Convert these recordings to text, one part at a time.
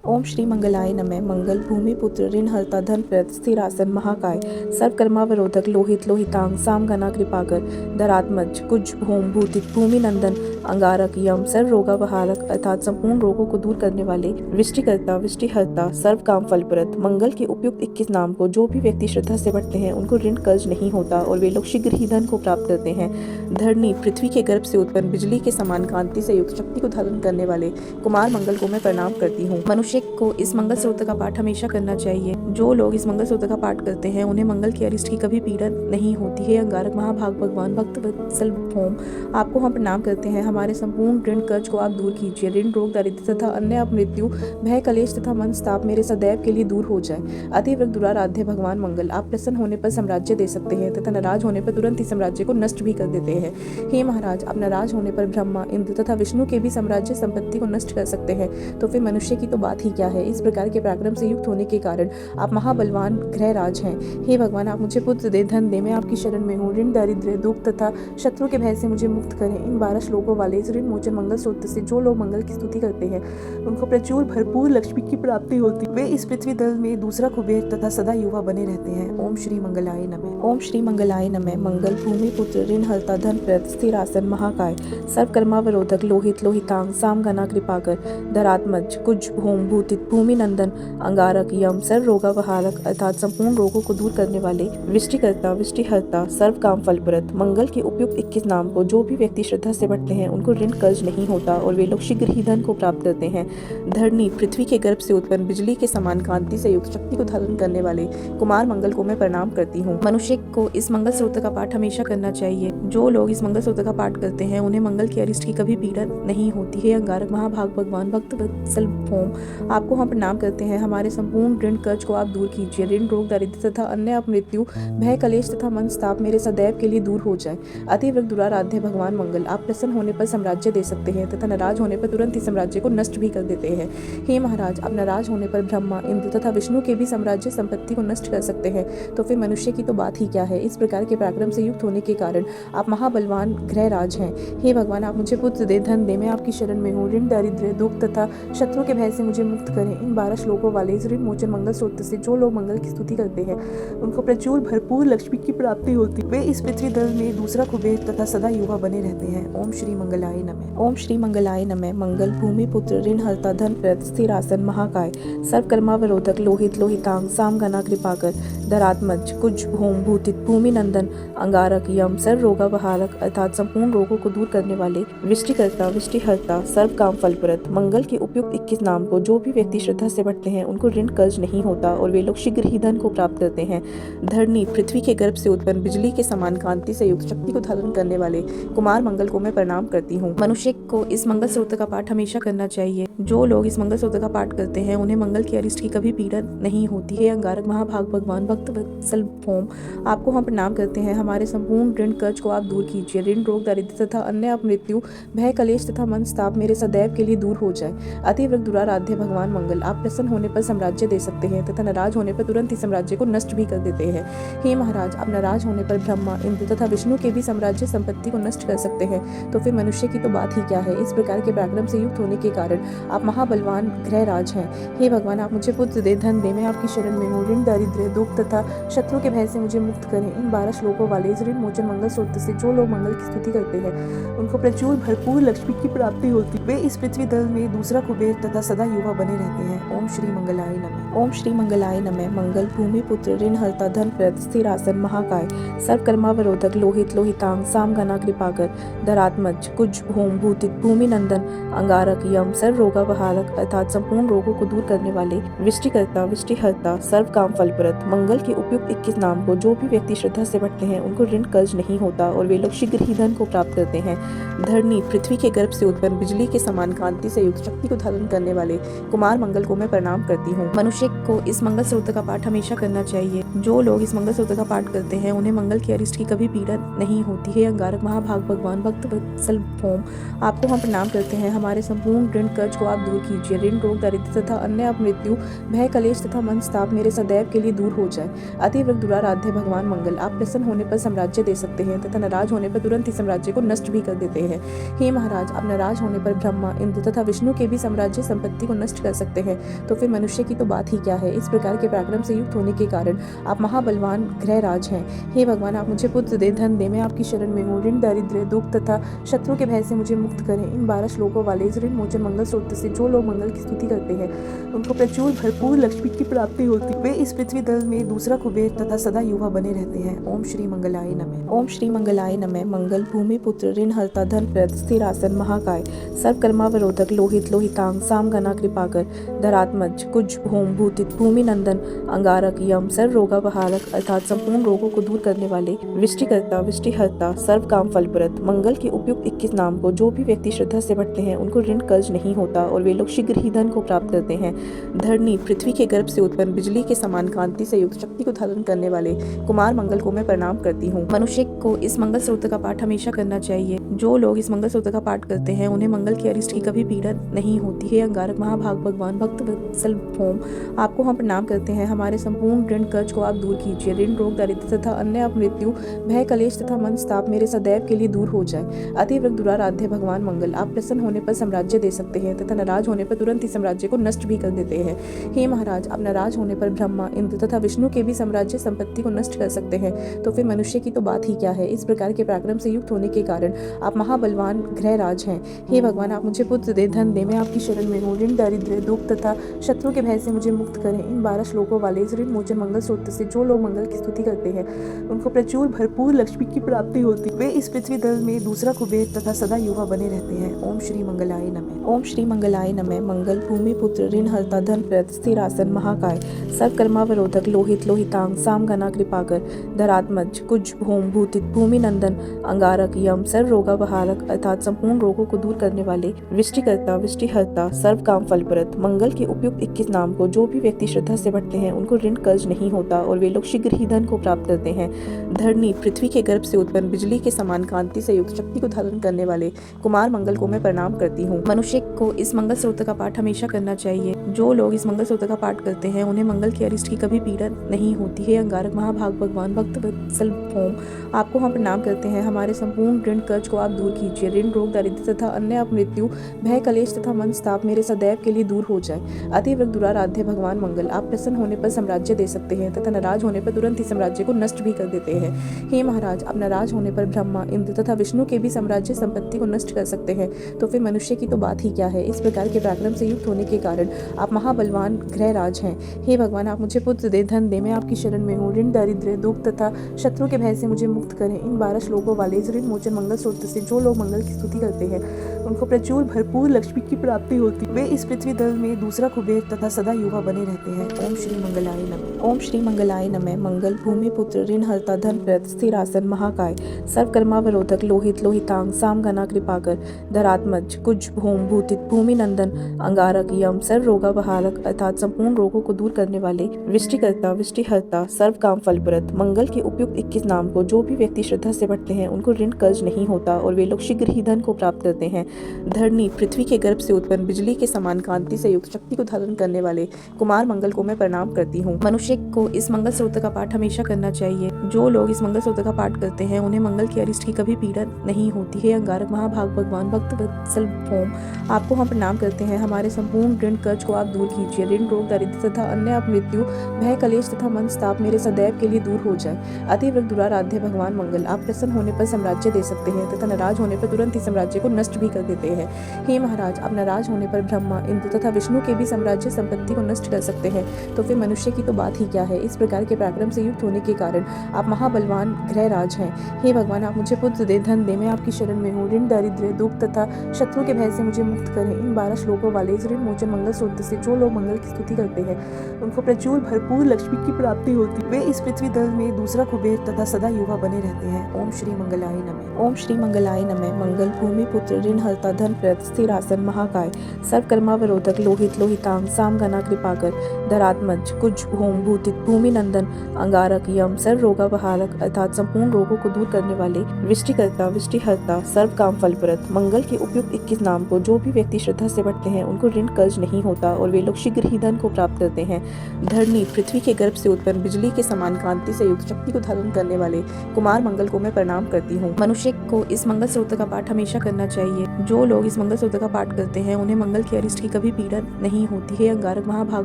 ओम श्री मंगलाय नमः। मंगल भूमि पुत्र ऋण हरता धन प्रद स्थिरासन महाकाय सर्वकर्मावरोधक लोहित लोहितांग सामगना कृपाकर धरात्मज कुज भूम भूतिक भूमि नंदन अंगारक यम सर्व रोगावहारक अर्थात संपूर्ण रोगों को दूर करने वाले विष्टिकर्ता विष्टिहर्ता सर्व काम फलप्रद मंगल के उपयुक्त 21 नाम को जो भी व्यक्ति श्रद्धा से पढ़ते हैं उनको ऋण कर्ज नहीं होता और वे लोग शीघ्र ही धन को प्राप्त करते हैं। धरणी पृथ्वी के गर्भ से उत्पन्न बिजली के समान कांति से युक्त शक्ति को धारण करने वाले कुमार मंगल को मैं प्रणाम करती हूँ। मनुष्य को इस मंगल सूत्र का पाठ हमेशा करना चाहिए। जो लोग इस मंगल सूत्र का पाठ करते हैं उन्हें मंगल की अरिष्ट की कभी पीड़ा नहीं होती है। अंगारक महाभाग भगवान भक्त वत्सल भौम आपको हम प्रणाम करते हैं। हमारे संपूर्ण ऋण कर्ज को आप दूर कीजिए। ऋण रोग दारिद्र्य तथा अन्य अपमृत्यु भय कलेश तथा मनस्ताप मेरे सदैव के लिए दूर हो जाए। अतिव्रत दुराराध्य भगवान मंगल आप प्रसन्न होने पर साम्राज्य दे सकते हैं तथा नाराज होने पर तुरंत ही साम्राज्य को नष्ट भी कर देते हैं। हे महाराज, आप नाराज होने पर ब्रह्मा इंद्र तथा विष्णु के भी साम्राज्य संपत्ति को नष्ट कर सकते हैं, तो फिर मनुष्य की तो बात ही क्या है। इस प्रकार के पराक्रम से युक्त होने के कारण आप महाबलवान ग्रहराज हैं। हे भगवान, आप मुझे पुत्र दे, धन दे, मैं आपकी शरण में हूँ। ऋण दारिद्र्य दुख तथा शत्रु के भय से मुझे मुक्त करें। इन 12 श्लोकों वाले इस ऋण मोचन मंगल सूत्र से जो लोग मंगल की स्तुति करते हैं उनको प्रचुर भरपूर लक्ष्मी की प्राप्ति होती है। वे इस पृथ्वी दल में दूसरा कुबेर तथा सदा युवा बने रहते हैं। ओम श्री मंगलाय नमः। ओम श्री मंगलाय नमः। मंगल भूमि पुत्र ऋण हरता धन प्रद स्थिरासन महाकाय सर्वकर्मावरोधक लोहित लोहितांग सामगना कृपाकर धरात्मज कुज भूम भूतिक भूमि नंदन अंगारक यम सर्व रोगावहारक अर्थात संपूर्ण रोगों को दूर करने वाले विष्टिकर्ता विष्टिहर्ता सर्व काम फलप्रद मंगल के उपयुक्त 21 नाम को जो भी व्यक्ति श्रद्धा से पढ़ते हैं उनको ऋण कर्ज नहीं होता और वे लोग शीघ्र ही धन को प्राप्त करते हैं। धरणी पृथ्वी के गर्भ से उत्पन्न बिजली के समान कांति से युक्त शक्ति को धारण करने वाले कुमार मंगल को मैं प्रणाम करती हूँ। मनुष्य को इस मंगल सूत्र का पाठ हमेशा करना चाहिए। जो लोग इस मंगल सूत्र का पाठ करते हैं उन्हें मंगल की अरिष्ट की कभी पीड़ा नहीं होती है। अंगारक महाभाग भगवान भक्त वत्सल भौम आपको हम प्रणाम करते हैं। हमारे संपूर्ण ऋण कर्ज को आप दूर कीजिए। ऋण रोग दारिद्र्य तथा अन्य अपमृत्यु भय कलेश तथा मनस्ताप मेरे सदैव के लिए दूर हो जाए। अतिव्रत दुराराध्य भगवान मंगल आप प्रसन्न होने पर साम्राज्य दे सकते हैं तथा नाराज होने पर तुरंत ही साम्राज्य को नष्ट भी कर देते हैं। हे महाराज, आप नाराज होने पर ब्रह्मा इंद्र तथा विष्णु के भी साम्राज्य संपत्ति को नष्ट कर सकते हैं, तो फिर मनुष्य की तो बात ही क्या है। इस प्रकार के पराक्रम से युक्त होने के कारण आप महाबलवान ग्रहराज हैं। हे भगवान, आप मुझे पुत्र दे, धन दे, मैं आपकी शरण में हूँ। ऋण दारिद्र्य दुख तथा शत्रु के भय से मुझे मुक्त करें। इन 12 श्लोकों वाले इस ऋण मोचन मंगल सूत्र से जो लोग मंगल की स्तुति करते हैं उनको प्रचुर भरपूर लक्ष्मी की प्राप्ति होती है। वे इस पृथ्वी दल में दूसरा कुबेर तथा सदा युवा बने रहते हैं। ओम श्री मंगलाय नमः। ओम श्री मंगलाय नमः। मंगल भूमि पुत्र ऋण हरता धन प्रद स्थिरासन महाकाय सर्वकर्मावरोधक लोहित लोहितांग सामगना कृपाकर धरात्मज कुज भूम भूतिक भूमि नंदन अंगारक यम सर्व रोगावहारक अर्थात संपूर्ण रोगों को दूर करने वाले विष्टिकर्ता विष्टिहर्ता सर्व काम फलप्रद मंगल के उपयुक्त 21 नाम को जो भी व्यक्ति श्रद्धा से पढ़ते हैं उनको ऋण कर्ज नहीं होता और वे लोग शीघ्र ही धन को प्राप्त करते हैं। धरणी पृथ्वी के गर्भ से उत्पन्न बिजली के समान कांति से युक्त शक्ति को धारण करने वाले कुमार मंगल को मैं प्रणाम करती हूँ। मनुष्य को इस मंगल सूत्र का पाठ हमेशा करना चाहिए। जो लोग इस मंगल सूत्र का पाठ करते हैं उन्हें मंगल की अरिष्ट की कभी पीड़ा नहीं होती है। अंगारक महाभाग भगवान भक्त वत्सल भौम आपको हम प्रणाम करते हैं। हमारे संपूर्ण ऋण कर्ज को आप दूर कीजिए। ऋण रोग दारिद्र्य तथा अन्य अपमृत्यु भय कलेश तथा मनस्ताप मेरे सदैव के लिए दूर हो जाए। अतिव्रत दुराराध्य भगवान मंगल आप प्रसन्न होने पर साम्राज्य दे सकते हैं तथा नाराज होने पर तुरंत ही साम्राज्य को नष्ट भी कर देते हैं। हे महाराज, आप नाराज होने पर ब्रह्मा इंद्र तथा विष्णु के भी साम्राज्य संपत्ति को नष्ट कर सकते हैं, तो फिर मनुष्य की तो बात ही क्या है। इस प्रकार के पराक्रम से युक्त होने के कारण आप महाबलवान ग्रहराज हैं। हे भगवान, आप मुझे पुत्र दे, धन दे, मैं आपकी शरण में हूँ। ऋण दारिद्र्य दुख तथा शत्रु के भय से मुझे मुक्त करें। इन 12 श्लोकों वाले इस ऋण मोचन मंगल सूत्र से जो लोग मंगल की स्तुति करते हैं उनको प्रचुर भरपूर लक्ष्मी की प्राप्ति होती है। वे इस पृथ्वी दल में दूसरा कुबेर तथा सदा युवा बने रहते हैं। ओम श्री मंगलाय नमः। ओम श्री मंगलाय नमः। मंगल भूमि पुत्र ऋण हरता धन प्रद स्थिरासन महाकाय सर्वकर्मावरोधक लोहित लोहितांग सामगना कृपाकर धरात्मज कुज भूम भूतिक भूमि नंदन अंगारक यम सर्व रोगावहारक अर्थात संपूर्ण रोगों को दूर करने वाले विष्टिकर्ता विष्टिहर्ता सर्व काम फलप्रद मंगल के उपयुक्त 21 नाम को जो भी व्यक्ति श्रद्धा से पढ़ते हैं उनको ऋण कर्ज नहीं होता और वे लोग शीघ्र ही धन को प्राप्त करते हैं। धरणी पृथ्वी के गर्भ से उत्पन्न बिजली के समान कांति से युक्त शक्ति को धारण करने वाले कुमार मंगल को मैं प्रणाम करती हूँ। मनुष्य को इस मंगल सूत्र का पाठ हमेशा करना चाहिए। जो लोग इस मंगल सूत्र का पाठ करते हैं उन्हें मंगल की अरिष्ट की कभी पीड़ा नहीं होती है। अंगारक महाभाग भगवान भक्त वत्सल भौम आपको हम प्रणाम करते हैं। हमारे संपूर्ण ऋण कर्ज को आप दूर कीजिए। ऋण रोग दारिद्र्य तथा अन्य अपमृत्यु भय कलेश तथा मनस्ताप मेरे सदैव के लिए दूर हो जाए। अतिव्रत दुराराध्य भगवान मंगल आप प्रसन्न होने पर साम्राज्य दे सकते हैं तथा नाराज होने पर तुरंत ही साम्राज्य को नष्ट भी कर देते हैं। हे महाराज, आप नाराज होने पर ब्रह्मा इंद्र तथा विष्णु के भी साम्राज्य संपत्ति को नष्ट नष्ट कर सकते हैं, तो फिर मनुष्य की तो बात ही क्या है। इस प्रकार के पराक्रम से युक्त होने के कारण आप महाबलवान ग्रहराज हैं। हे भगवान, आप मुझे पुत्र दे, धन दे, मैं आपकी शरण में हूँ। ऋण, दारिद्र्य, दुख तथा शत्रु के भय से मुझे मुक्त करें। इन 12 श्लोकों वाले इस ऋण मोचन मंगल स्रोत से जो लोग मंगल की स्तुति करते हैं उनको प्रचुर भरपूर लक्ष्मी की प्राप्ति होती है। वे इस पृथ्वी दल में दूसरा कुबेर तथा सदा युवा बने रहते हैं। ओम श्री मंगलाय नमः। ओम श्री मंगलाय नमः। मंगल, भूमि पुत्र, ऋण हर्ता, धन प्रद, स्थिर आसन, महाकाय, सर्वकर्मावरोधक, लोहित लोहितांग, सामगना कृपाकर, धरात्मज, कुज, होम, भूतित, भूमि नंदन, अंगारक, यम, सर्व रोगापहारक अर्थात संपूर्ण रोगों को दूर करने वाले, वृष्टिकर्ता, वृष्टिहर्ता, सर्व काम फलप्रद, मंगल के उपयुक्त 21 नाम को जो भी व्यक्ति श्रद्धा से पढ़ते हैं उनको ऋण कर्ज नहीं होता और वे लोग शीघ्र ही धन को प्राप्त करते हैं। धरणी, पृथ्वी के गर्भ से उत्पन्न बिजली के समान कांति से युक्त शक्ति को धारण करने वाले कुमार मंगल को मैं प्रणाम करती हूँ। मनुष्य को इस मंगल स्रोत का पाठ हमेशा करना चाहिए। जो लोग इस मंगल स्रोत का पाठ करते हैं उन्हें मंगल की अरिष्ट की कभी पीड़ा नहीं होती है। अंगारक, महाभाग भगवान, भक्त वत्सल भौम, आपको हम प्रणाम करते हैं। हमारे संपूर्ण ऋण कर्ज को आप दूर कीजिए। ऋण, रोग, दारिद्र्य तथा अन्य अपमृत्यु, भय, कलेश तथा मनस्ताप मेरे सदैव के लिए दूर हो जाए। अतिव्रत दुराराध्य भगवान मंगल, आप प्रसन्न होने पर साम्राज्य दे सकते हैं तथा नाराज होने पर तुरंत ही साम्राज्य को नष्ट भी कर देते हैं। हे महाराज, आप नाराज होने पर ब्रह्मा, इंद्र तथा विष्णु के भी साम्राज्य संपत्ति को नष्ट कर सकते हैं, तो फिर मनुष्य की तो बात ही क्या है। इस प्रकार के पराक्रम से युक्त होने के कारण आप महाबलवान ग्रहराज हैं। हे भगवान, आप मुझे पुत्र दे, धन दे, मैं आपकी शरण में हूँ। ऋण, दारिद्र्य, दुख तथा शत्रु के भय से मुझे मुक्त करें। इन 12 श्लोकों वाले इस ऋण मोचन मंगल स्रोत से जो लोग मंगल की स्तुति करते हैं उनको प्रचुर भरपूर लक्ष्मी की प्राप्ति होती है। वे इस पृथ्वी दल में दूसरा कुबेर तथा सदा युवा बने रहते हैं। ओम श्री मंगलाय नमः। ओम श्री मंगलाय नमः। मंगल, भूमि पुत्र, ऋण हर्ता, धन प्रद, स्थिर आसन, महाकाय, सर्वकर्मावरोधक, लोहित लोहितांग, सामगना कृपाकर, धरात्मज, कुज, होम, भूतित, भूमि नंदन, अंगारक, यम, सर्व रोगापहारक अर्थात संपूर्ण रोगों को दूर करने वाले, वृष्टिकर्ता, वृष्टिहर्ता, सर्व काम फलप्रद, मंगल के उपयुक्त 21 नाम को जो भी व्यक्ति श्रद्धा से पढ़ते हैं उनको ऋण कर्ज नहीं होता और वे लोग शीघ्र ही धन को प्राप्त करते हैं। धरणी, पृथ्वी के गर्भ से उत्पन्न बिजली के समान कांति से युक्त शक्ति को धारण करने वाले कुमार मंगल को मैं प्रणाम करती हूँ। मनुष्य को इस मंगल स्रोत का पाठ हमेशा करना चाहिए। जो लोग इस मंगल स्रोत का पाठ करते हैं उन्हें मंगल की अरिष्ट की कभी पीड़ा नहीं होती है। अंगारक, महाभाग भगवान, भक्त वत्सल भौम, आपको हम प्रणाम करते हैं। हमारे संपूर्ण ऋण कर्ज को आप दूर कीजिए। ऋण, रोग, दारिद्र्य तथा अन्य अपमृत्यु, भय, कलेश तथा मनस्ताप मेरे सदैव के लिए दूर हो जाए। अतिव्रत दुराराध्य भगवान मंगल, आप प्रसन्न होने पर साम्राज्य दे सकते हैं तथा नाराज होने पर तुरंत ही साम्राज्य को नष्ट भी कर देते हैं। हे महाराज, आप नाराज होने पर ब्रह्मा, इंद्र तथा विष्णु के भी साम्राज्य संपत्ति को नष्ट कर सकते हैं, तो फिर मनुष्य की तो बात ही क्या है। इस प्रकार के पराक्रम से युक्त होने के कारण आप महाबलवान ग्रहराज हैं। हे भगवान, आप मुझे पुत्र दे, धन दे, मैं आपकी शरण में हूँ। ऋण, दारिद्र्य, दुख तथा शत्रु के भय से मुझे मुक्त करें। इन 12 श्लोकों वाले इस ऋण मोचन मंगल स्रोत से जो लोग मंगल की स्तुति करते हैं उनको प्रचुर भरपूर लक्ष्मी की प्राप्ति होती है। वे इस पृथ्वी दल में दूसरा कुबेर तथा सदा युवा बने रहते हैं। ओम श्री मंगलाय नमः। ओम श्री मंगलाय नमः। मंगल, भूमि पुत्र, ऋण हर्ता, धन प्रद, स्थिर आसन, महाकाय, सर्वकर्मावरोधक, लोहित लोहितांग, सामगना कृपाकर, धरात्मज, कुज, होम, भूतित, भूमि नंदन, अंगारक, यम, सर्व रोगापहारक अर्थात संपूर्ण रोगों को दूर करने वाले, वृष्टिकर्ता, वृष्टिहर्ता, सर्व काम फलप्रद, मंगल के उपयुक्त 21 नाम को जो भी व्यक्ति श्रद्धा से पढ़ते हैं उनको ऋण कर्ज नहीं होता और वे लोग शीघ्र ही धन को प्राप्त करते हैं। धरणी, पृथ्वी के गर्भ से उत्पन्न बिजली के समान कांति से युक्त शक्ति को धारण करने वाले कुमार मंगल को मैं प्रणाम करती हूँ। मनुष्य को इस मंगल स्रोत का पाठ हमेशा करना चाहिए। जो लोग इस मंगल स्रोत का पाठ करते हैं उन्हें मंगल की अरिष्ट की कभी पीड़ा नहीं होती है। अंगारक, महाभाग भगवान, भक्त वत्सल भौम, आपको हम प्रणाम करते हैं। हमारे संपूर्ण ऋण कर्ज को आप दूर कीजिए। ऋण, रोग, दारिद्र्य तथा अन्य अपमृत्यु, भय, कलेश तथा मनस्ताप मेरे सदैव के लिए दूर हो जाए। अतिव्रत दुराराध्य भगवान मंगल, आप प्रसन्न होने पर साम्राज्य दे सकते हैं तथा नाराज होने पर तुरंत ही साम्राज्य को नष्ट भी कर देते हैं। हे महाराज, आप नाराज होने पर ब्रह्मा, इंद्र तथा विष्णु के भी साम्राज्य संपत्ति को नष्ट कर सकते हैं, तो फिर मनुष्य की तो बात ही क्या है। इस प्रकार के पराक्रम से युक्त होने के कारण आप महाबलवान ग्रहराज हैं। हे भगवान, आप मुझे पुत्र दे, धन दे, मैं आपकी शरण में हूँ। ऋण, दारिद्र्य, दुख तथा शत्रु के भय से मुझे मुक्त करें। इन 12 श्लोकों वाले इस ऋण मोचन मंगल स्रोत से जो लोग मंगल की स्तुति करते हैं उनको प्रचुर भरपूर लक्ष्मी की प्राप्ति होती है। वे इस पृथ्वी दल में दूसरा कुबेर तथा सदा युवा बने रहते हैं। ओम श्री मंगलाय नमः। ओम श्री मंगलाय नमः। मंगल, भूमि पुत्र, ऋण हर्ता, धन प्रद, स्थिर आसन, महाकाय, सर्वकर्मावरोधक, लोहित लोहितांग, सामगना कृपाकर, धरात्मज, कुज, होम, भूतित, भूमि नंदन, अंगारक, यम, सर्व रोगापहारक अर्थात संपूर्ण रोगों को दूर करने वाले, वृष्टिकर्ता, वृष्टिहर्ता, सर्व काम फलप्रद, मंगल के उपयुक्त 21 नाम को जो भी व्यक्ति श्रद्धा से पढ़ते हैं उनको ऋण कर्ज नहीं होता और वे लोग शीघ्र ही धन को प्राप्त करते हैं। धरणी, पृथ्वी के गर्भ से उत्पन्न बिजली के समान कांति से युक्त शक्ति को धारण करने वाले कुमार मंगल को मैं प्रणाम करती हूँ। मनुष्य को इस मंगल स्रोत का पाठ हमेशा करना चाहिए। जो लोग इस मंगल सूत्र का पाठ करते हैं उन्हें मंगल की अरिष्ट की कभी पीड़ा नहीं होती है। अंगारक महाभाग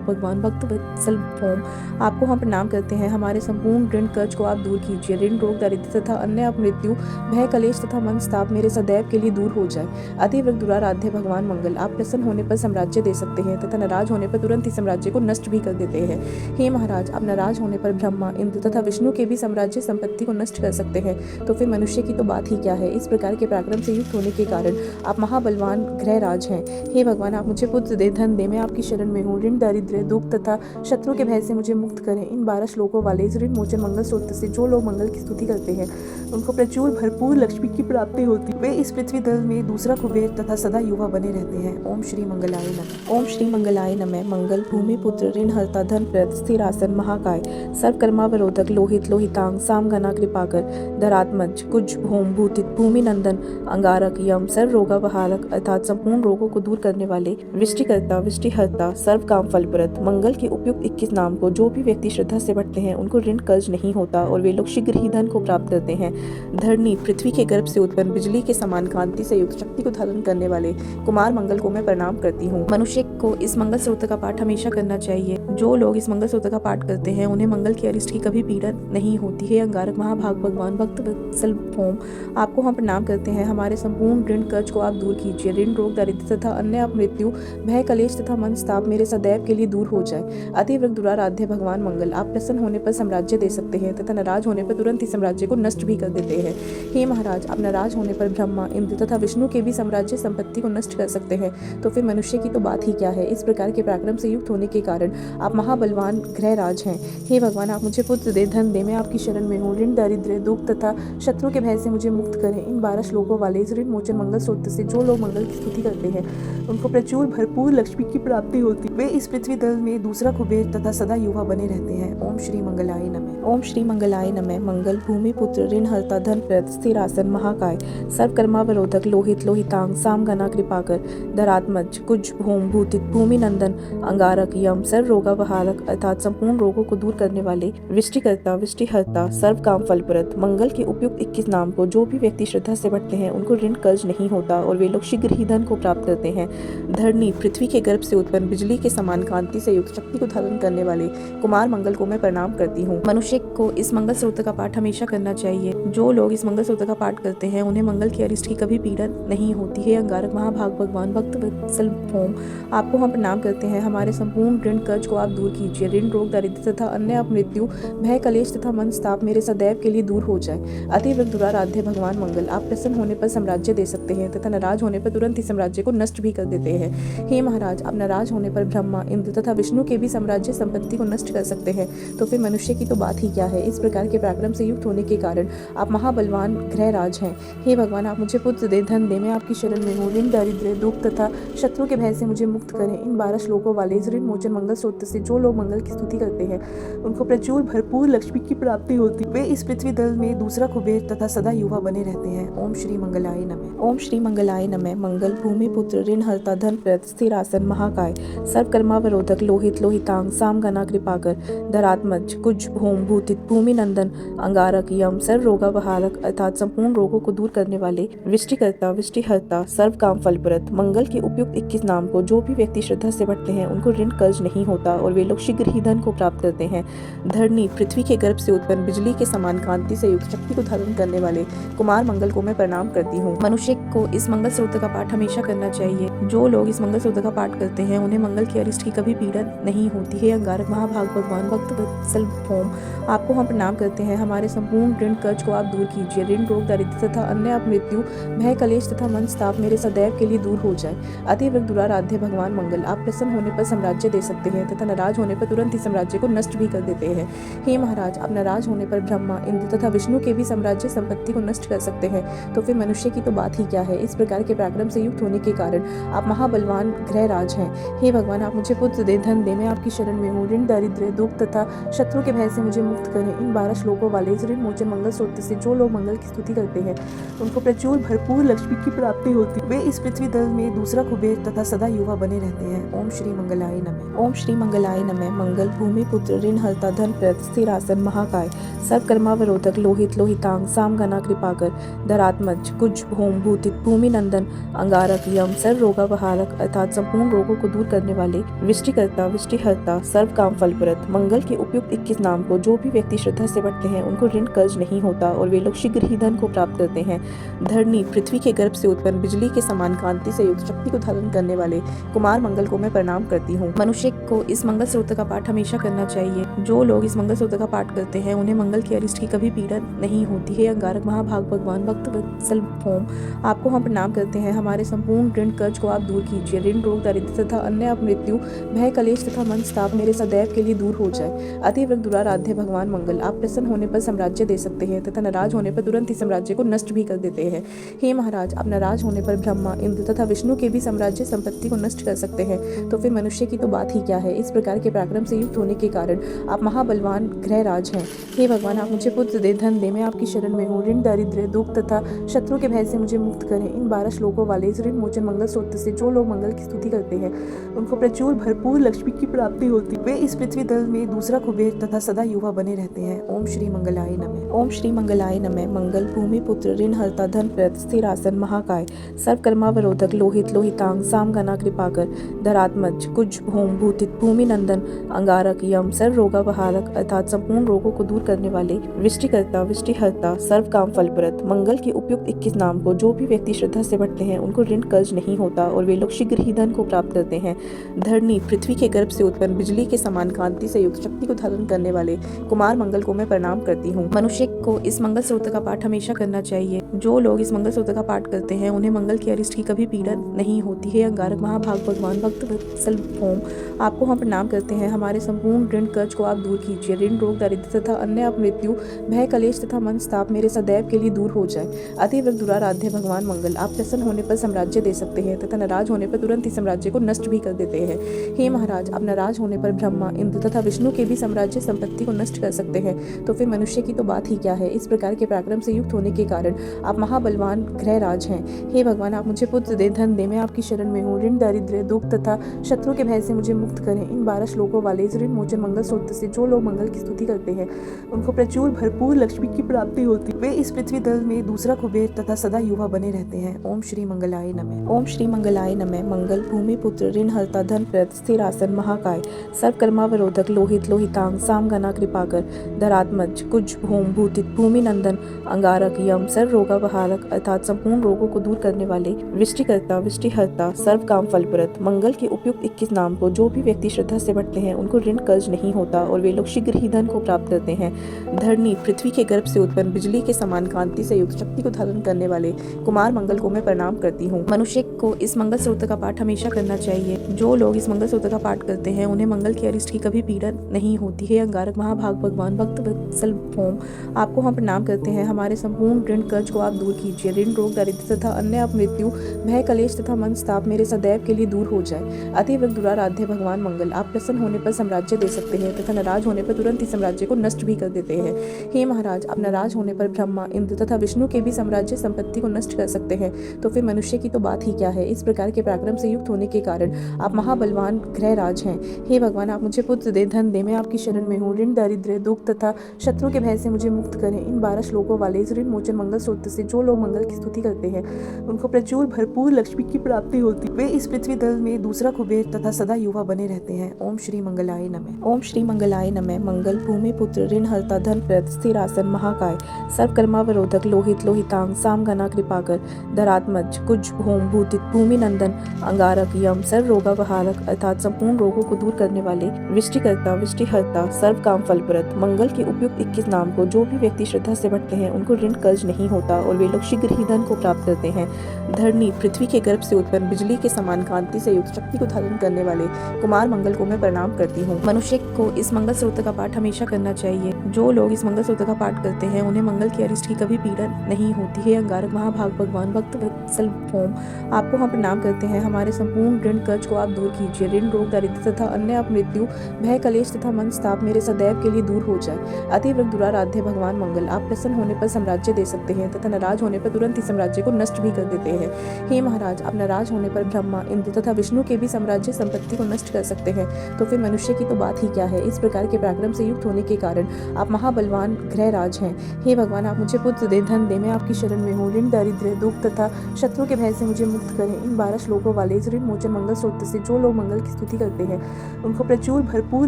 भगवान भक्त वत्सल ओम आपको हम प्रणाम करते हैं। हमारे संपूर्ण ऋण कर्ज को आप दूर कीजिए। ऋण रोग दारिद्र्य तथा अन्य अपमृत्यु भय कलेश तथा मनस्ताप मेरे सदैव के लिए दूर हो जाए। अतिव्रत दुराराध्य भगवान मंगल आप प्रसन्न होने पर साम्राज्य दे सकते हैं तथा नाराज होने पर तुरंत ही साम्राज्य को नष्ट भी कर देते हैं। हे महाराज, आप नाराज होने पर ब्रह्मा, इंद्र तथा विष्णु के भी साम्राज्य संपत्ति को नष्ट कर सकते हैं, तो फिर मनुष्य की तो बात ही क्या है। इस प्रकार के पराक्रम से युक्त होने के कारण आप महाबलवान ग्रहराज हैं। हे भगवान, आप मुझे पुत्र दे, धन दे, मैं आपकी शरण में हूँ। ऋण दारिद्र्य दुख तथा शत्रु के भय से मुझे मुक्त करें। इन 12 श्लोकों वाले इस ऋण मोचन मंगल सूत्र से जो लोग मंगल की स्तुति करते हैं उनको प्रचुर भरपूर लक्ष्मी की प्राप्ति होती। वे इस पृथ्वी दल में दूसरा कुबेर तथा सदा युवा बने रहते हैं। ओम श्री मंगलाय नमः। ओम श्री मंगलाय नमः। मंगल भूमि पुत्र ऋण हर्ता धन प्रद स्थिर आसन महाकाय सर्वकर्मावरोधक लोहित लोहितांग सामगना कृपाकर धरात्मज कुज भूम भूतित भूमि नंदन अंगारक यम सर्व रोगावहारक अर्थात संपूर्ण रोगों को दूर करने वाले वृष्टिकर्ता वृष्टिहर्ता सर्व काम फलप्रद मंगल के उपयुक्त 21 नाम को जो भी व्यक्ति श्रद्धा से पढ़ते हैं उनको ऋण कर्ज नहीं होता और वे लोग शीघ्र ही धन को प्राप्त करते हैं। धरणी पृथ्वी के गर्भ से उत्पन्न बिजली के समान कांति से युक्त शक्ति को धारण करने वाले कुमार मंगल को मैं प्रणाम करती हूँ। मनुष्य को इस मंगल सूत्र का पाठ हमेशा करना चाहिए। जो लोग इस मंगल सूत्र का पाठ करते हैं उन्हें मंगल की अरिष्ट की कभी पीड़ा नहीं होती है। अंगारक महाभाग भगवान भक्त वत्सल ओम आपको हम प्रणाम करते हैं। हमारे संपूर्ण ऋण कर्ज को आप दूर कीजिए। ऋण रोग दारिद्र्य तथा अन्य अपमृत्यु भय कलेश तथा मनस्ताप मेरे सदैव के लिए दूर हो जाए। अतिव्रत दुराराध्य भगवान मंगल आप प्रसन्न होने पर साम्राज्य दे सकते हैं तथा नाराज होने पर तुरंत ही साम्राज्य को नष्ट भी कर देते हैं। हे महाराज, आप नाराज होने पर ब्रह्मा, इंद्र तथा विष्णु के भी साम्राज्य संपत्ति को नष्ट कर सकते हैं, तो फिर मनुष्य की तो बात ही क्या है। इस प्रकार के पराक्रम से युक्त होने के कारण आप महाबलवान ग्रहराज हैं। हे भगवान, आप मुझे पुत्र दे, धन दे, मैं आपकी शरण में हूँ। ऋण दारिद्र्य दुख तथा शत्रु के भय से मुझे मुक्त करें। इन 12 श्लोकों वाले इस ऋण मोचन मंगल सूत्र से जो लोग मंगल की स्तुति करते हैं उनको प्रचुर भरपूर लक्ष्मी की प्राप्ति होती। वे इस पृथ्वी दल में दूसरा कुबेर तथा सदा युवा बने रहते हैं। ओम श्री मंगलाय नमः। ओम श्री मंगलाय नमः। मंगल भूमि पुत्र ऋण हर्ता धन प्रद स्थिर आसन महाकाय सर्वकर्मावरोधक लोहित लोहितांग सामगना कृपाकर धरात्मज कुज भूम भूतित भूमि नंदन अंगारक यम सर्व रोगावहारक अर्थात संपूर्ण रोगों को दूर करने वाले वृष्टिकर्ता वृष्टिहर्ता सर्व काम फलप्रद मंगल के उपयुक्त 21 नाम को जो भी व्यक्ति श्रद्धा से पढ़ते हैं उनको ऋण कर्ज नहीं होता और वे लोग शीघ्र ही धन को प्राप्त करते हैं। धरणी पृथ्वी के गर्भ से उत्पन्न बिजली के समान कांति से युक्त शक्ति को धारण करने वाले कुमार मंगल को मैं प्रणाम करती हूँ। मनुष्य को इस मंगल सूत्र का पाठ हमेशा करना चाहिए। जो लोग इस मंगल सूत्र का पाठ करते हैं उन्हें मंगल की अरिष्ट की कभी पीड़ा नहीं होती है। अंगारक महाभाग भगवान भक्त वत्सल ओम आपको हम प्रणाम करते हैं। हमारे संपूर्ण ऋण कर्ज को आप दूर कीजिए। ऋण रोग दारिद्र्य तथा अन्य अपमृत्यु भय कलेश तथा मनस्ताप मेरे सदैव के लिए दूर हो जाए। अतिव्रत दुराराध्य भगवान मंगल आप प्रसन्न होने पर साम्राज्य दे सकते हैं तथा नाराज होने पर तुरंत ही साम्राज्य को नष्ट भी कर देते हैं। हे महाराज, आप नाराज होने पर ब्रह्मा, इंद्र तथा विष्णु के भी साम्राज्य संपत्ति को नष्ट कर सकते हैं, तो फिर मनुष्य की तो बात ही क्या है। इस प्रकार के पराक्रम से युक्त होने के कारण आप महाबलवान ग्रहराज हैं। हे भगवान, आप मुझे पुत्र दे, धन दे, मैं आपकी शरण में हूँ। ऋण दारिद्र्य दुख तथा शत्रु के भय से मुझे मुक्त करें। इन 12 श्लोकों वाले इस ऋण मोचन मंगल सूत्र से जो लोग मंगल की स्तुति करते हैं उनको प्रचुर भरपूर लक्ष्मी की प्राप्ति होती। वे इस पृथ्वी दल में दूसरा कुबेर तथा सदा युवा बने रहते हैं। ओम श्री मंगलाय नमः। ओम श्री मंगलाय नमः। मंगल भूमि पुत्र ऋण हर्ता धन प्रद स्थिर आसन महाकाय सर्वकर्मावरोधक लोहित लोहितांग सामगना कृपाकर धरात्मज कुज भूम भूतित भूमि नंदन अंगारक यम सर्व रोगावहारक अर्थात संपूर्ण रोगों को दूर करने वाले वृष्टिकर्ता वृष्टिहर्ता सर्व काम फलप्रद मंगल के उपयुक्त 21 नाम को जो भी व्यक्ति श्रद्धा से पढ़ते हैं उनको ऋण कर्ज नहीं होता और वे लोग शीघ्र ही धन को प्राप्त करते हैं। धरणी पृथ्वी के गर्भ से उत्पन्न बिजली के समान कांति से युक्त शक्ति को धारण करने वाले कुमार मंगल को मैं प्रणाम करती हूँ। मनुष्य को इस मंगल सूत्र का पाठ हमेशा करना चाहिए। जो लोग इस मंगल सूत्र का पाठ करते हैं उन्हें मंगल की अरिष्ट की कभी पीड़ा नहीं होती है। अंगारक महाभाग भगवान भक्त वत्सल ओम आपको हम प्रणाम करते हैं। हमारे संपूर्ण ऋण कर्ज को आप दूर कीजिए। ऋण रोग दारिद्र्य तथा अन्य अपमृत्यु भय कलेश तथा मनस्ताप मेरे सदैव के लिए दूर हो जाए। अतिव्रत दुराराध्य भगवान मंगल आप प्रसन्न होने पर साम्राज्य दे सकते हैं तथा नाराज होने पर तुरंत ही साम्राज्य को नष्ट भी कर देते हैं। हे महाराज, आप नाराज होने पर ब्रह्मा, इंद्र तथा विष्णु के भी साम्राज्य संपत्ति को नष्ट कर सकते हैं, तो फिर मनुष्य की तो बात ही क्या है। इस प्रकार के पराक्रम से युक्त होने के कारण आप महाबलवान ग्रहराज हैं। हे भगवान, आप मुझे पुत्र दे, धन दे, मैं आपकी शरण में हूँ। ऋण दारिद्र्य दुख तथा शत्रु के भय से मुझे मुक्त करें। इन 12 श्लोकों वाले इस ऋण मोचन मंगल सूत्र से जो लोग मंगल की स्तुति करते हैं उनको प्रचुर भरपूर लक्ष्मी की प्राप्ति होती। वे इस पृथ्वी दल में दूसरा कुबेर तथा सदा युवा बने रहते हैं। ओम श्री मंगलाय नमः। ओम श्री मंगलाय नमः। मंगल भूमि पुत्र ऋण हरता धन प्रद स्थिर आसन महाकाय सर्वकर्मावरोधक लोहित लोहितांग सामगना कृपाकर धरात्मज कुज होम भूतित भूमि नंदन अंगारक यम सर्व रोगावहारक अर्थात संपूर्ण रोगों को दूर करने वाले विष्टिकर्ता विष्टिहर्ता सर्व काम फलप्रद मंगल के उपयुक्त 21 नाम को जो भी व्यक्ति श्रद्धा से पढ़ते हैं उनको ऋण कर्ज नहीं होता और वे लोग शीघ्र ही धन को प्राप्त करते हैं। धरणी पृथ्वी के गर्भ से उत्पन्न बिजली के समान कांति से युक्त शक्ति को धारण करने वाले कुमार मंगल को मैं प्रणाम करती हूँ। मनुष्य को इस मंगल स्रोत का पाठ हमेशा करना चाहिए। जो लोग इस मंगल स्रोत का पाठ करते हैं उन्हें मंगल की अरिष्ट की कभी पीड़ा नहीं होती है। अंगारक महाभाग भगवान भक्त वत्सल ओम आपको हम प्रणाम करते हैं। हमारे संपूर्ण ऋण कर्ज को आप दूर कीजिए। ऋण रोग दारिद्र्य तथा अन्य अपमृत्यु भय कलेश तथा मनस्ताप मेरे सदैव के लिए दूर हो जाए। अतिव्रत दुराराध्य भगवान मंगल आप प्रसन्न होने पर साम्राज्य दे सकते हैं तथा नाराज होने पर तुरंत ही साम्राज्य को नष्ट भी कर देते हैं। हे महाराज आप नाराज होने पर ब्रह्मा इंद्र तथा विष्णु के भी साम्राज्य संपत्ति को नष्ट कर सकते हैं तो फिर मनुष्य की तो बात ही क्या है। इस प्रकार के पराक्रम से युक्त होने के कारण आप महाबलवान ग्रहराज हैं। हे भगवान आप मुझे पुत्र दे धन दे, मैं आपकी शरण में हूँ। ऋण दारिद्र्य दुख तथा शत्रु के भय से मुझे मुक्त करें। इन 12 श्लोकों वाले इस ऋण मोचन मंगल स्रोत से जो लोग मंगल की स्तुति करते हैं उनको प्रचुर भरपूर लक्ष्मी की प्राप्ति होती। वे इस पृथ्वी दल में दूसरा कुबेर तथा सदा युवा बने रहते हैं। ओम श्री मंगलाय नमः। ओम श्री मंगलाय नमः। मंगल भूमि पुत्र ऋण हरता धन प्रद स्थिर आसन महाकाय सर्वकर्मावरोधक लोहित लोहितांग सामगना कृपाकर धरात्मज कुज होम भूतित भूमि नंदन अंगारक यम सर्व रोगावहारक अर्थात संपूर्ण रोगों को दूर करने वाले विष्टिकर्ता विष्टिहर्ता सर्व काम फलप्रद मंगल के उपयुक्त 21 नाम को जो भी व्यक्ति श्रद्धा से पढ़ते हैं उनको ऋण कर्ज नहीं होता और वे लोग शीघ्र ही धन को प्राप्त करते हैं। धरणी पृथ्वी के गर्भ से उत्पन्न बिजली के समान कांति से युक्त शक्ति को धारण करने वाले कुमार मंगल को मैं प्रणाम करती हूँ। मनुष्य को इस मंगल स्रोत का पाठ हमेशा करना चाहिए। जो लोग इस मंगल स्रोत का पाठ करते हैं उन्हें मंगल की अरिष्ट की कभी पीड़ा नहीं होती है। अंगारक महाभाग भगवान भक्त वत्सल ओम आपको हम प्रणाम करते हैं। हमारे संपूर्ण ऋण कर्ज को आप दूर कीजिए। ऋण रोग दारिद्र्य तथा अन्य अपमृत्यु भय कलेश तथा मनस्ताप मेरे सदैव के लिए दूर हो जाए। अतिव्रत दुराराध्य भगवान मंगल आप प्रसन्न होने पर साम्राज्य दे सकते हैं तथा नाराज होने पर तुरंत ही साम्राज्य को नष्ट भी कर देते हैं। हे महाराज आप नाराज होने पर ब्रह्मा इंद्र तथा विष्णु के भी साम्राज्य संपत्ति को नष्ट कर सकते हैं तो फिर मनुष्य की तो बात ही क्या है। इस प्रकार के पराक्रम से युक्त होने के कारण आप महाबलवान ग्रहराज हैं। हे भगवान आप मुझे पुत्र दे धन दे, मैं आपकी शरण में हूँ। ऋण दारिद्र्य दुख तथा शत्रु के भय से मुझे मुक्त करें। इन 12 श्लोकों वाले इस ऋण मोचन मंगल स्रोत से जो लोग मंगल की स्तुति करते हैं उनको प्रचुर भरपूर लक्ष्मी की प्राप्ति होती। वे इस पृथ्वी दल में दूसरा कुबेर तथा सदा युवा बने रहते हैं। ओम श्री मंगलाय नमः। ओम श्री मंगलाय नमः। मंगल भूमि पुत्र ऋण हरता धन प्रद स्थिर आसन महाकाय सर्वकर्मावरोधक लोहित लोहितांग सामगना कृपाकर धरात्मज कुज होम भूतित भूमि नंदन अंगारक यम सर्व रोगावहारक अर्थात संपूर्ण रोगों को दूर करने वाले विष्टिकर्ता विष्टिहर्ता सर्व काम फलप्रद मंगल के उपयुक्त 21 नाम को जो भी व्यक्ति श्रद्धा से पढ़ते हैं उनको ऋण कर्ज नहीं होता और वे लोग शीघ्र ही धन को प्राप्त करते हैं। धरणी पृथ्वी के गर्भ से उत्पन्न बिजली के समान कांति से युक्त शक्ति को धारण करने वाले कुमार मंगल को मैं प्रणाम करती हूँ। मनुष्य को इस मंगल स्रोत का पाठ हमेशा करना चाहिए। जो लोग इस मंगल स्रोत का पाठ करते हैं उन्हें मंगल की अरिष्ट की कभी पीड़ा नहीं होती है। अंगारक महाभाग भगवान भक्त वत्सल ओम आपको हम प्रणाम करते हैं। हमारे संपूर्ण ऋण कर्ज को आप दूर कीजिए। ऋण रोग दारिद्र्य तथा अन्य अपमृत्यु भय कलेश तथा मनस्ताप मेरे सदैव के लिए दूर हो जाए। अतिव्रत दुराराध्य भगवान मंगल आप प्रसन्न होने पर साम्राज्य दे सकते हैं तथा नाराज होने पर तुरंत ही साम्राज्य को नष्ट भी कर देते हैं। हे महाराज आप नाराज होने पर ब्रह्मा इंद्र तथा विष्णु के भी साम्राज्य संपत्ति को नष्ट कर सकते हैं तो फिर मनुष्य की तो बात ही क्या है। इस प्रकार के पराक्रम से युक्त होने के कारण आप महाबलवान ग्रहराज हैं। हे भगवान आप मुझे पुत्र दे धन दे, मैं आपकी शरण में हूँ। ऋण दारिद्र्य दुख तथा शत्रु के भय से मुझे मुक्त करें। इन 12 श्लोकों वाले इस ऋण मोचन मंगल स्रोत से जो लोग मंगल की स्तुति करते हैं उनको प्रचुर भरपूर लक्ष्मी की प्राप्ति होती। वे इस पृथ्वी दल में दूसरा कुबेर तथा सदा युवा बने रहते हैं। ओम श्री मंगलाय नमः। ओम श्री मंगलाय नमः। मंगल भूमि पुत्र ऋण हरता धन प्रद स्थिर आसन महाकाय सर्वकर्मावरोधक लोहित लोहितांग सामगना कृपाकर धरात्मज कुज होम भूतित भूमि नंदन अंगारक यम सर्व रोगावहारक अर्थात संपूर्ण रोगों को दूर करने वाले विष्टिकर्ता विष्टिहर्ता सर्व काम फलप्रद मंगल के उपयुक्त 21 नाम को जो भी व्यक्ति श्रद्धा से पढ़ते हैं उनको ऋण कर्ज नहीं होता और वे लोग शीघ्र ही धन को प्राप्त करते हैं। धरणी पृथ्वी के गर्भ से उत्पन्न बिजली के समान कांति से युक्त शक्ति को धारण करने वाले कुमार मंगल को मैं प्रणाम करती हूँ। मनुष्य को इस मंगल स्रोत का पाठ हमेशा करना चाहिए। जो लोग इस मंगल स्रोत का पाठ करते हैं उन्हें मंगल की अरिष्ट की कभी पीड़ा नहीं होती है। अंगारक महाभाग भगवान भक्त वत्सल ओम आपको हम प्रणाम करते हैं। हमारे संपूर्ण ऋण कर्ज को आप दूर कीजिए। ऋण रोग दारिद्र्य तथा अन्य अपमृत्यु भय कलेश तथा मनस्ताप मेरे सदैव के लिए दूर हो जाए। अतिव्रत दुराराध्य भगवान मंगल आप प्रसन्न होने पर साम्राज्य दे सकते हैं तथा नाराज होने पर तुरंत ही साम्राज्य को नष्ट भी कर देते हैं। हे महाराज आप नाराज होने पर ब्रह्मा इंद्र तथा विष्णु के भी साम्राज्य संपत्ति को नष्ट कर सकते हैं, तो फिर मनुष्य की तो बात ही क्या है। इस प्रकार के पराक्रम से युक्त होने के कारण आप महाबलवान ग्रहराज हैं। हे भगवान, आप मुझे पुत्र दे, धन दे, मैं आपकी शरण में हूँ। ऋण, दारिद्र्य, दुख तथा शत्रु के भय से मुझे मुक्त करें। इन 12 श्लोकों वाले इस ऋण मोचन मंगल सूत्र से जो लोग मंगल की स्तुति करते हैं उनको प्रचुर भरपूर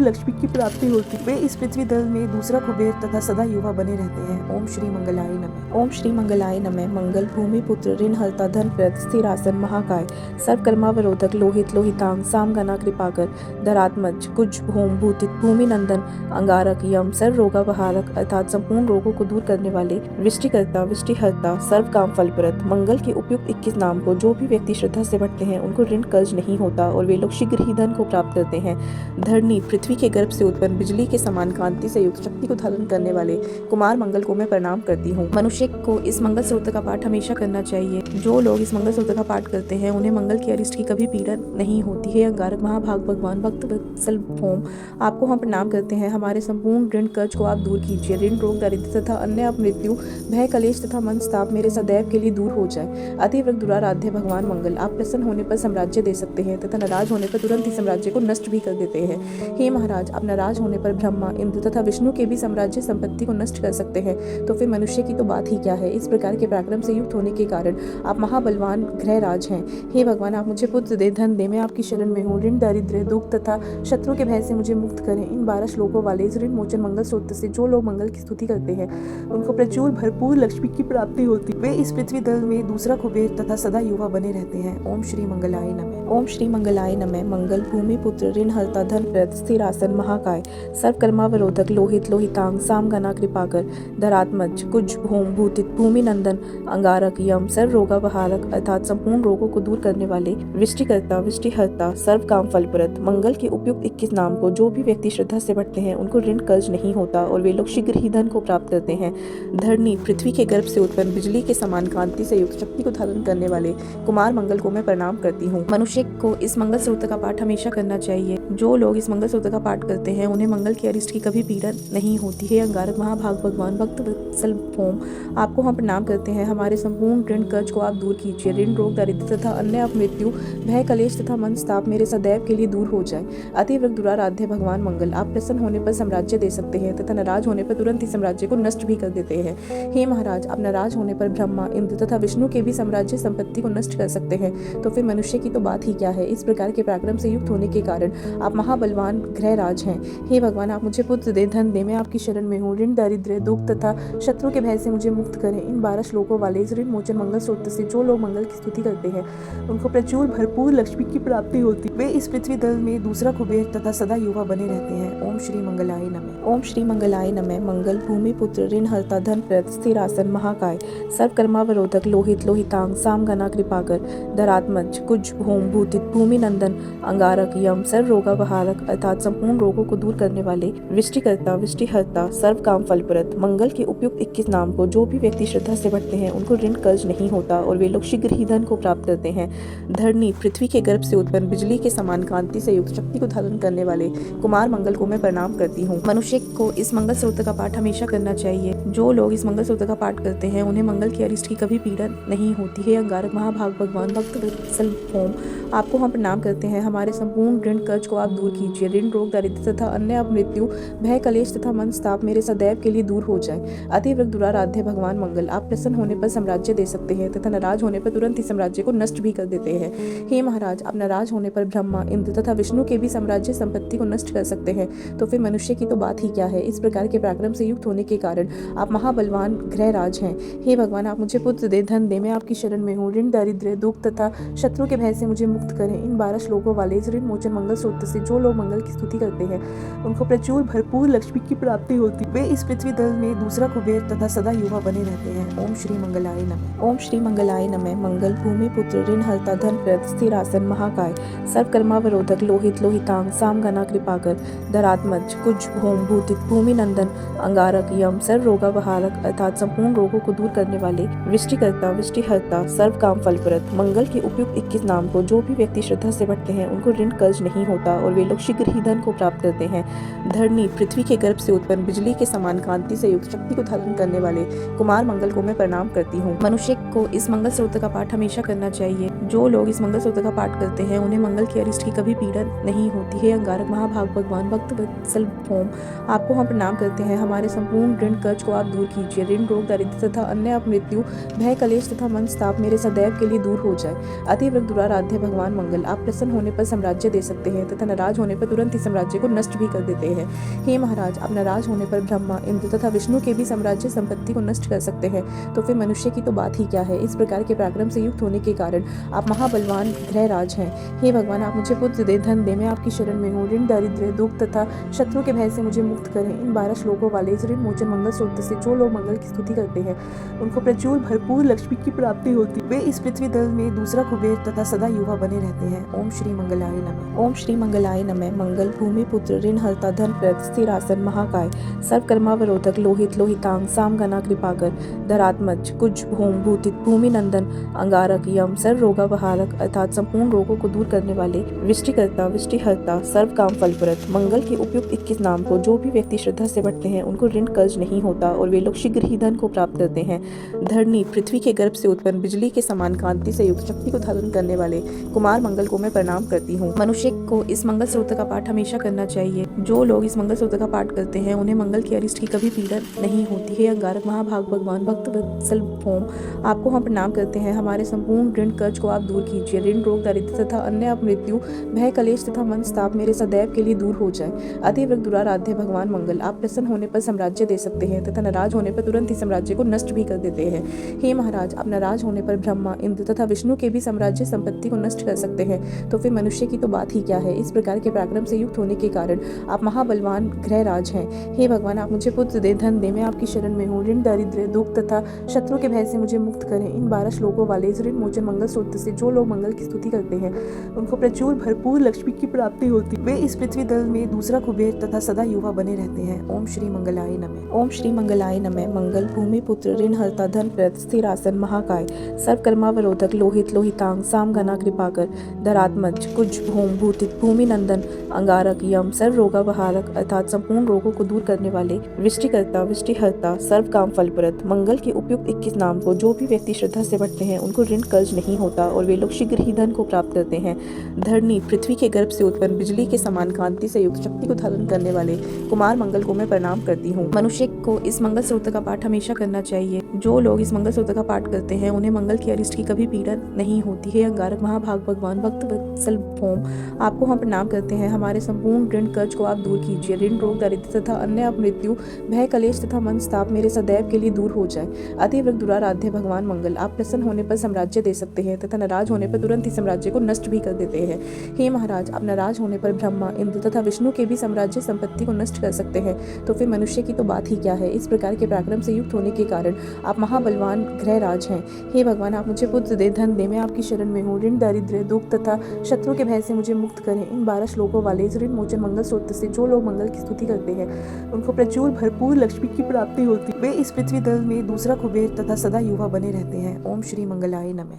लक्ष्मी की प्राप्ति होती है। वे इस पृथ्वी दल में दूसरा कुबेर तथा सदा युवा बने रहते हैं। ओम श्री मंगलाय नमः। ओम श्री मंगलाय नमः। मंगल भूमि पुत्र ऋण हर्ता धन प्रद स्थिर आसन महाकाय सर्वकर्मावरोधक लोहित लोहितांग सामगना कृपाकर धरात्मज कुज भूम भूतिक भूमि नंदन अंगारक यम सर्व रोगापहारक अर्थात संपूर्ण रोगों को दूर करने वाले वृष्टिकर्ता वृष्टिहर्ता सर्व काम फलप्रद मंगल के उपयुक्त 21 नाम को जो भी व्यक्ति श्रद्धा से पढ़ते हैं उनको ऋण कर्ज नहीं होता और वे लोग शीघ्र ही धन को प्राप्त करते हैं। धरणी पृथ्वी के गर्भ से उत्पन्न बिजली के समान कांति से युक्त शक्ति को धारण करने वाले कुमार मंगल को मैं प्रणाम करती हूँ। मनुष्य को इस मंगल सूत्र का पाठ हमेशा करना चाहिए। जो लोग इस मंगल सूत्र का पाठ करते हैं उन्हें मंगल की अरिष्ट की कभी पीड़ा नहीं होती है। अंगारक महाभाग भगवान भक्त वत्सल भौम, आपको हम प्रणाम करते हैं। हमारे संपूर्ण ऋण कर्ज को आप दूर कीजिए। ऋण रोग दारिद्र्य तथा अन्य मृत्यु भय कलेश तथा मनस्ताप मेरे सदैव के लिए दूर हो जाए। अतिव्रत दुराराध्य भगवान मंगल, आप प्रसन्न होने पर साम्राज्य दे सकते हैं तथा नाराज होने पर तुरंत ही साम्राज्य को नष्ट भी कर देते हैं। हे महाराज, आप नाराज होने पर ब्रह्मा इंद्र तथा विष्णु के भी साम्राज्य संपत्ति को नष्ट कर सकते हैं, तो फिर मनुष्य की तो बात ही क्या है। इस प्रकार के पराक्रम से युक्त होने के कारण आप महाबलवान ग्रहराज हैं। हे भगवान, आप मुझे पुत्र दे, धन दे, मैं आपकी शरण में हूँ। ऋण, दारिद्र्य, दुख तथा शत्रु के भय से मुझे मुक्त करें। इन 12 श्लोकों वाले इस ऋण मोचन मंगल सूत्र से जो लोग मंगल की स्तुति करते हैं उनको प्रचुर भरपूर लक्ष्मी की प्राप्ति होती है। वे इस पृथ्वी दल में दूसरा कुबेर तथा सदा युवा बने रहते हैं। ओम श्री मंगलाय नमः। ओम श्री मंगलाय नमः। मंगल भूमि पुत्र ऋण हर्ता धन प्रद स्थिर आसन महाकाय सर्वकर्मावरोधक लोहित लोहितांग सामगना कृपाकर धरात्मज कुज भूम भूतिक भूमि नंदन अंगारक यम सर्व रोगापहारक अर्थात संपूर्ण रोगों को दूर करने वाले वृष्टिकर्ता वृष्टिहर्ता सर्व काम फलप्रद मंगल के उपयुक्त 21 नाम को जो भी व्यक्ति श्रद्धा से पढ़ते हैं उनको ऋण कर्ज नहीं होता और वे लोग शीघ्र ही धन को प्राप्त करते हैं। धरणी पृथ्वी के गर्भ से उत्पन्न बिजली के समान कांति से युक्त शक्ति को धारण करने वाले कुमार मंगल को मैं प्रणाम करती हूँ। मनुष्य को इस मंगल सूत्र का पाठ हमेशा करना चाहिए। जो लोग इस मंगल सूत्र का पाठ करते हैं उन्हें मंगल की अरिष्ट की कभी पीड़ा नहीं होती है। अंगारक महाभाग भगवान भक्त वत्सल भौम, आपको हम प्रणाम करते हैं। हमारे संपूर्ण ऋण कर्ज को आप दूर कीजिए। ऋण रोग दारिद्र्य तथा अन्य मृत्यु भय कलेश तथा मनस्ताप मेरे सदैव के लिए दूर हो जाए। अतिव्रत दुराराध्य भगवान मंगल, आप प्रसन्न होने पर साम्राज्य दे सकते हैं तथा नाराज होने पर तुरंत ही साम्राज्य को नष्ट भी कर देते हैं। हे महाराज, आप नाराज होने पर ब्रह्मा इंद्र तथा विष्णु के भी साम्राज्य संपत्ति को नष्ट कर सकते हैं, तो फिर मनुष्य की तो बात ही क्या है। इस प्रकार के पराक्रम से युक्त होने के कारण आप महाबलवान ग्रहराज हैं। हे भगवान, आप मुझे पुत्र दे, धन दे, मैं आपकी शरण में हूँ। ऋण, दारिद्र्य, दुख तथा शत्रु के भय से मुझे मुक्त करें। इन 12 श्लोकों वाले इस ऋण मोचन मंगल सूत्र से जो लोग मंगल की स्तुति करते हैं उनको प्रचुर भरपूर लक्ष्मी की प्राप्ति होती है। वे इस पृथ्वी दल में दूसरा कुबेर तथा सदा युवा बने रहते हैं। ओम श्री मंगलाय नमः। ओम श्री मंगलाय नमः। मंगल भूमि पुत्र ऋण हर्ता धन प्रद स्थिर आसन महाकाय सर्वकर्मावरोधक लोहित लोहितांग सामगना कृपाकर धरात्मज कुज भूम भूतिक भूमि नंदन अंगारक यम सर्व रोगापहारक अर्थात संपूर्ण रोगों को दूर करने वाले वृष्टिकर्ता वृष्टिहर्ता सर्व काम फलप्रद मंगल के उपयुक्त 21 नाम को जो भी व्यक्ति श्रद्धा से पढ़ते हैं उनको ऋण कर्ज नहीं होता और वे लोग शीघ्र ही धन को प्राप्त करते हैं। धरणी पृथ्वी के गर्भ से उत्पन्न बिजली के समान कांति से युक्त शक्ति को धारण करने वाले कुमार मंगल को मैं प्रणाम करती हूँ। मनुष्य को इस मंगल सूत्र का पाठ हमेशा करना चाहिए। जो लोग इस मंगल सूत्र का पाठ करते हैं उन्हें मंगल की अरिष्ट की कभी पीड़ा नहीं होती है। अंगारक महाभाग भगवान भक्त वत्सल भौम, आपको हम प्रणाम करते हैं। हमारे संपूर्ण ऋण कर्ज को आप दूर कीजिए। ऋण रोग दारिद्र्य तथा अन्य मृत्यु भय कलेश तथा मनस्ताप मेरे सदैव के लिए दूर हो जाए। अतिव्रत दुराराध्य भगवान मंगल, आप प्रसन्न होने पर साम्राज्य दे सकते हैं तथा नाराज होने पर तुरंत ही साम्राज्य को नष्ट भी कर देते हैं। हे महाराज, आप नाराज होने पर ब्रह्मा इंद्र तथा विष्णु के भी साम्राज्य संपत्ति को नष्ट कर सकते हैं, तो फिर मनुष्य की तो बात ही क्या है। इस प्रकार के पराक्रम से युक्त होने के कारण आप महाबलवान ग्रहराज हैं। हे भगवान, आप मुझे पुत्र दे, धन दे, मैं आपकी शरण में हूँ। ऋण, दारिद्र्य, दुख तथा शत्रु के भय से मुझे मुक्त करें। इन 12 श्लोकों वाले इस ऋण मोचन मंगल सूत्र से जो लोग मंगल की स्तुति करते हैं उनको प्रचुर भरपूर लक्ष्मी की प्राप्ति होती है। वे इस पृथ्वी दल में दूसरा कुबेर तथा सदा युवा बने रहते हैं। ओम श्री मंगलाय नमः। ओम श्री मंगलाय नमः। मंगल भूमि पुत्र ऋण हर्ता धन प्रद स्थिर आसन महाकाय सर्वकर्मावरोधक लोहित लोहितांग सामगना कृपाकर धरात्मज कुज भूम भूतिक भूमि नंदन अंगारक यम सर्व रोगापहारक अर्थात संपूर्ण रोगों को दूर करने वाले वृष्टिकर्ता वृष्टिहर्ता सर्व काम फलप्रद मंगल के उपयुक्त 21 नाम को जो भी व्यक्ति श्रद्धा से पढ़ते हैं उनको ऋण कर्ज नहीं होता और वे लोग शीघ्र ही धन को प्राप्त करते हैं। धरणी पृथ्वी के गर्भ से उत्पन्न बिजली के समान कांति से युक्त शक्ति को धारण करने वाले कुमार मंगल को मैं प्रणाम करती हूँ। मनुष्य को इस मंगल स्रोत का पाठ हमेशा करना चाहिए। जो लोग इस मंगल स्रोत का पाठ करते हैं उन्हें मंगल की अरिष्ट की कभी पीड़ा नहीं होती है। अंगारक महाभाग भगवान भक्त वत्सल भौम, आपको हम प्रणाम करते हैं। हमारे संपूर्ण ऋण कर्ज को आप दूर कीजिए। ऋण रोग दारिद्र्य तथा अन्य अपमृत्यु भय कलेश तथा मनस्ताप मेरे सदैव के लिए दूर हो जाए। अतिव्रत दुराराध्य भगवान मंगल, आप प्रसन्न होने पर साम्राज्य दे सकते हैं तथा नाराज होने पर तुरंत ही साम्राज्य को नष्ट भी कर देते हैं। हे महाराज, आप नाराज होने पर ब्रह्मा, इंद्र तथा विष्णु के भी साम्राज्य संपत्ति को नष्ट कर सकते हैं, तो फिर मनुष्य की तो बात ही क्या है। इस प्रकार के पराक्रम से युक्त होने के कारण आप महाबलवान ग्रहराज हैं। हे भगवान, आप मुझे पुत्र दे, धन दे, मैं आपकी शरण में हूँ। ऋण दारिद्र्य दुख तथा शत्रु के भय से मुझे मुक्त करें। इन 12 श्लोकों वाले इस ऋण मोचन मंगल स्रोत से जो लोग मंगल की स्तुति करते हैं उनको प्रचुर भरपूर लक्ष्मी की प्राप्ति होती है। वे इस पृथ्वी दल में दूसरा कुबेर तथा सदा युवा बने रहते हैं। ओम श्री मंगलाय नमः। ओम श्री मंगलाय नमः। मंगल भूमि पुत्र ऋण हर्ता धन प्रद स्थिर आसन महाकाय सर्वकर्मावरोधक लोहित लोहितांग सामगना कृपाकर धरात्मज कुज भूम भूतित भूमि नंदन अंगारक यम सर्व रोगावहारक अर्थात संपूर्ण रोगों को दूर करने वाले वृष्टिकर्ता वृष्टिहर्ता सर्व काम फलप्रद मंगल के उपयुक्त 21 नाम को जो भी व्यक्ति श्रद्धा से पढ़ते हैं उनको ऋण कर्ज नहीं होता और वे लोग शीघ्र ही धन को प्राप्त करते हैं। धरणी पृथ्वी के गर्भ से उत्पन्न बिजली के समान कांति से युक्त शक्ति को धारण करने वाले कुमार मंगल को मैं प्रणाम करती हूँ। मनुष्य को इस मंगल स्रोत का पाठ हमेशा करना चाहिए। जो लोग इस मंगल स्रोत का पाठ करते हैं उन्हें मंगल की अरिष्ट की कभी पीड़ा नहीं होती है। अंगारक महाभाग भगवान भक्त वत्सल भौम, आपको हम प्रणाम करते हैं। हमारे संपूर्ण ऋण कर्ज को आप दूर कीजिए। ऋण रोग दारिद्र्य तथा अन्य अपमृत्यु भय कलेश तथा मनस्ताप मेरे सदैव के लिए दूर हो जाए। अतिव्रत दुराराध्य भगवान मंगल, आप प्रसन्न होने पर साम्राज्य दे सकते हैं तथा नाराज होने पर तुरंत ही साम्राज्य को नष्ट भी कर देते हैं। हे महाराज, आप नाराज होने पर ब्रह्मा, इंद्र तथा विष्णु के भी साम्राज्य संपत्ति को नष्ट कर सकते हैं, तो फिर मनुष्य की तो बात ही क्या है। इस प्रकार के पराक्रम से युक्त होने के कारण आप महाबलवान ग्रहराज हैं। हे भगवान, आप मुझे पुत्र दे, धन दे, मैं आपकी शरण में हूँ। ऋण दारिद्र्य दुख तथा शत्रु के भय से मुझे मुक्त करें। इन 12 श्लोकों वाले इस ऋण मोचन मंगल स्रोत से जो लोग मंगल की स्तुति करते हैं उनको प्रचुर भरपूर लक्ष्मी की प्राप्ति होती है। वे इस पृथ्वी दल में दूसरा कुबेर तथा सदा युवा बने रहते हैं। ओम श्री मंगलाय नमः। ओम श्री मंगलाय नमः। मंगल भूमि पुत्र ऋण हर्ता धन प्रद स्थिर आसन महाकाय सर्वकर्मावरोधक लोहित लोहितांग सामगना कृपाकर धरात्मज कुज भूम भूतित भूमि नंदन अंगारक यम सर्व रोगावहारक अर्थात संपूर्ण रोगों को दूर करने वाले वृष्टिकर्ता वृष्टिहर्ता सर्व काम फलप्रद मंगल के उपयुक्त 21 नाम को जो भी व्यक्ति श्रद्धा से पढ़ते हैं उनको ऋण कर्ज नहीं होता और वे लोग शीघ्र ही धन को प्राप्त करते हैं। धरणी पृथ्वी के गर्भ से उत्पन्न बिजली के समान कांति से युक्त शक्ति को धारण करने वाले कुमार मंगल को मैं प्रणाम करती हूँ। मनुष्य को इस मंगल स्रोत का पाठ हमेशा करना चाहिए। जो लोग इस मंगल स्रोत का पाठ करते हैं उन्हें मंगल की अरिष्ट की कभी पीड़ा नहीं होती है। अंगारक महाभाग भगवान भक्त वत्सल भौम, आपको हम प्रणाम करते हैं। हमारे संपूर्ण ऋण कर्ज को आप दूर कीजिए। ऋण रोग दारिद्र्य तथा अन्य अपमृत्यु भय कलेश तथा मनस्ताप मेरे सदैव के लिए दूर हो जाए। अतिव्रत दुराराध्य भगवान मंगल, आप प्रसन्न होने पर साम्राज्य दे सकते हैं तथा नाराज होने पर तुरंत ही साम्राज्य को नष्ट भी कर देते हैं। हे महाराज, आप नाराज होने पर ब्रह्मा, इंद्र तथा विष्णु के भी साम्राज्य संपत्ति को नष्ट कर सकते हैं, तो फिर मनुष्य की तो बात ही क्या है। इस प्रकार के पराक्रम से युक्त होने के कारण आप महाबलवान ग्रहराज हैं। हे भगवान, आप मुझे पुत्र दे, धन दे, मैं आपकी शरण में हूँ। ऋण दारिद्र्य दुख तथा शत्रु के भय से मुझे मुक्त करें। इन 12 श्लोकों वाले इस ऋण मोचन मंगल स्रोत से जो लोग मंगल की स्तुति करते हैं उनको प्रचुर भरपूर लक्ष्मी की प्राप्ति होती है। वे इस पृथ्वी दल में दूसरा कुबेर तथा सदा युवा बने रहते हैं। ओम श्री मंगलाय नमः।